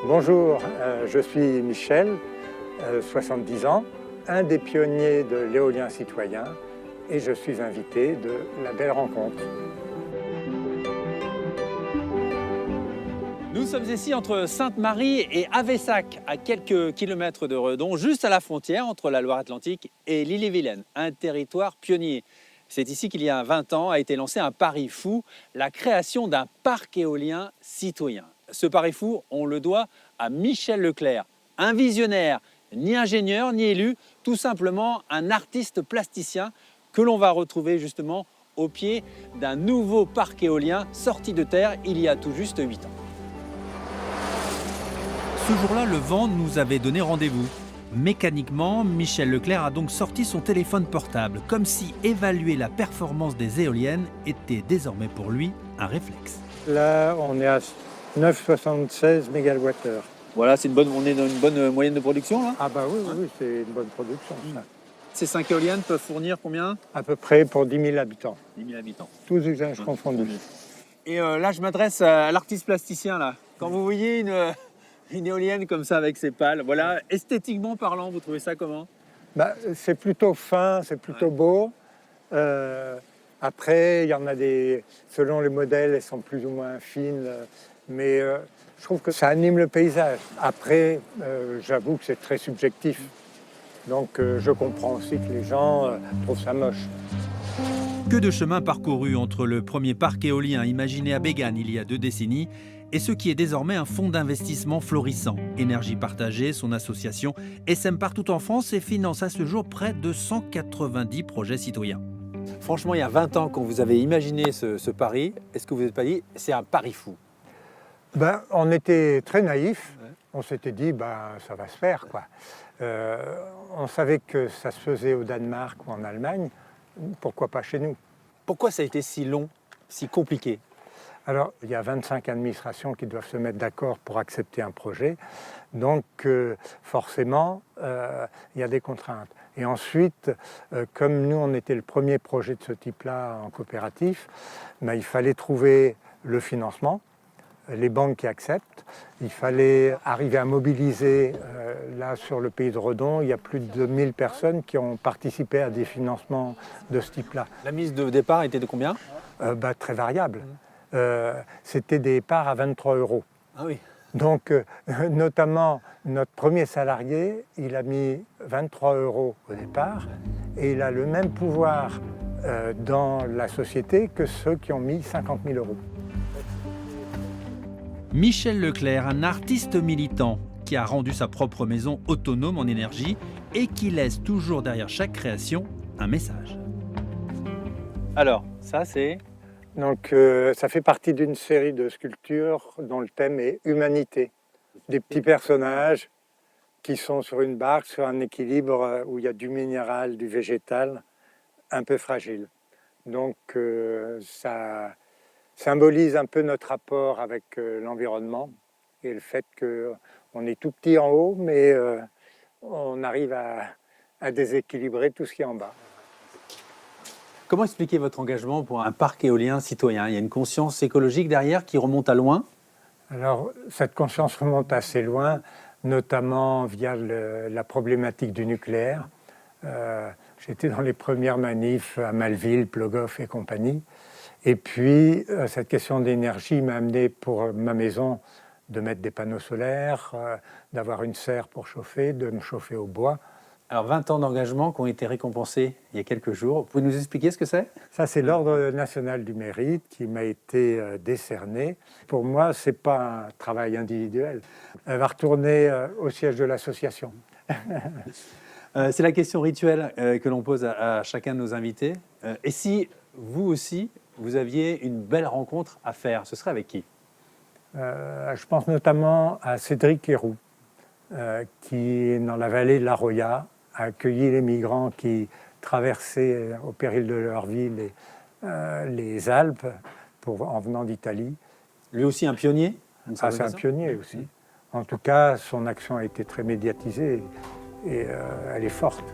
Bonjour, je suis Michel, 70 ans, un des pionniers de l'éolien citoyen et je suis invité de la belle rencontre. Nous sommes ici entre Sainte-Marie et Avessac, à quelques kilomètres de Redon, juste à la frontière entre la Loire-Atlantique et l'Ille-et-Vilaine, un territoire pionnier. C'est ici qu'il y a 20 ans a été lancé un pari fou, la création d'un parc éolien citoyen. Ce pari fou, on le doit à Michel Leclerc, un visionnaire, ni ingénieur, ni élu, tout simplement un artiste plasticien que l'on va retrouver justement au pied d'un nouveau parc éolien sorti de terre il y a tout juste 8 ans. Ce jour-là, le vent nous avait donné rendez-vous. Mécaniquement, Michel Leclerc a donc sorti son téléphone portable, comme si évaluer la performance des éoliennes était désormais pour lui un réflexe. Là, on est à 9,76 MWh. Voilà, on est dans une bonne moyenne de production là. Ah bah oui, c'est une bonne production. Ça. Ces 5 éoliennes peuvent fournir combien? À peu près pour 10 000 habitants. 10 000 habitants. Tous usages confondus. Et là, je m'adresse à l'artiste plasticien là. Quand vous voyez une éolienne comme ça avec ses pales, voilà, esthétiquement parlant, vous trouvez ça comment? Bah, c'est plutôt fin, c'est plutôt beau. Après, il y en a des, selon les modèles, elles sont plus ou moins fines, mais je trouve que ça anime le paysage. Après, j'avoue que c'est très subjectif, donc je comprends aussi que les gens trouvent ça moche. Que de chemin parcouru entre le premier parc éolien imaginé à Bégane il y a 2 décennies et ce qui est désormais un fonds d'investissement florissant. Énergie Partagée, son association, essaime partout en France et finance à ce jour près de 190 projets citoyens. Franchement, il y a 20 ans, quand vous avez imaginé ce pari, est-ce que vous n'êtes pas dit c'est un pari fou? Ben, on était très naïfs. Ouais. On s'était dit, ça va se faire, quoi. On savait que ça se faisait au Danemark ou en Allemagne. Pourquoi pas chez nous? Pourquoi ça a été si long, si compliqué? Alors, il y a 25 administrations qui doivent se mettre d'accord pour accepter un projet. Donc, forcément, il y a des contraintes. Et ensuite, comme nous, on était le premier projet de ce type-là en coopératif, il fallait trouver le financement, les banques qui acceptent. Il fallait arriver à mobiliser, là, sur le pays de Redon, il y a plus de 1000 personnes qui ont participé à des financements de ce type-là. La mise de départ était de combien? Très variable. C'était des parts à 23 €. Ah oui. Donc, notamment, notre premier salarié, il a mis 23 € au départ et il a le même pouvoir dans la société que ceux qui ont mis 50 000 €. Michel Leclerc, un artiste militant qui a rendu sa propre maison autonome en énergie et qui laisse toujours derrière chaque création un message. Alors, ça c'est... Donc, ça fait partie d'une série de sculptures dont le thème est humanité. Des petits personnages qui sont sur une barque, sur un équilibre où il y a du minéral, du végétal, un peu fragile. Donc, ça symbolise un peu notre rapport avec l'environnement et le fait qu'on est tout petit en haut, mais on arrive à déséquilibrer tout ce qui est en bas. Comment expliquer votre engagement pour un parc éolien citoyen? Il y a une conscience écologique derrière qui remonte à loin? Alors, cette conscience remonte assez loin, notamment via la problématique du nucléaire. J'étais dans les premières manifs à Malville, Plogoff et compagnie. Et puis, cette question d'énergie m'a amené pour ma maison de mettre des panneaux solaires, d'avoir une serre pour chauffer, de me chauffer au bois. Alors, 20 ans d'engagement qui ont été récompensés il y a quelques jours. Vous pouvez nous expliquer ce que c'est? Ça, c'est l'Ordre national du mérite qui m'a été décerné. Pour moi, ce n'est pas un travail individuel. Elle va retourner au siège de l'association. C'est la question rituelle que l'on pose à chacun de nos invités. Et si vous aussi, vous aviez une belle rencontre à faire, ce serait avec qui? Je pense notamment à Cédric Leroux, qui, dans la vallée de la Roya, a accueilli les migrants qui traversaient au péril de leur vie les Alpes en venant d'Italie. Lui aussi un pionnier? C'est un pionnier aussi. En tout cas, son action a été très médiatisée et elle est forte.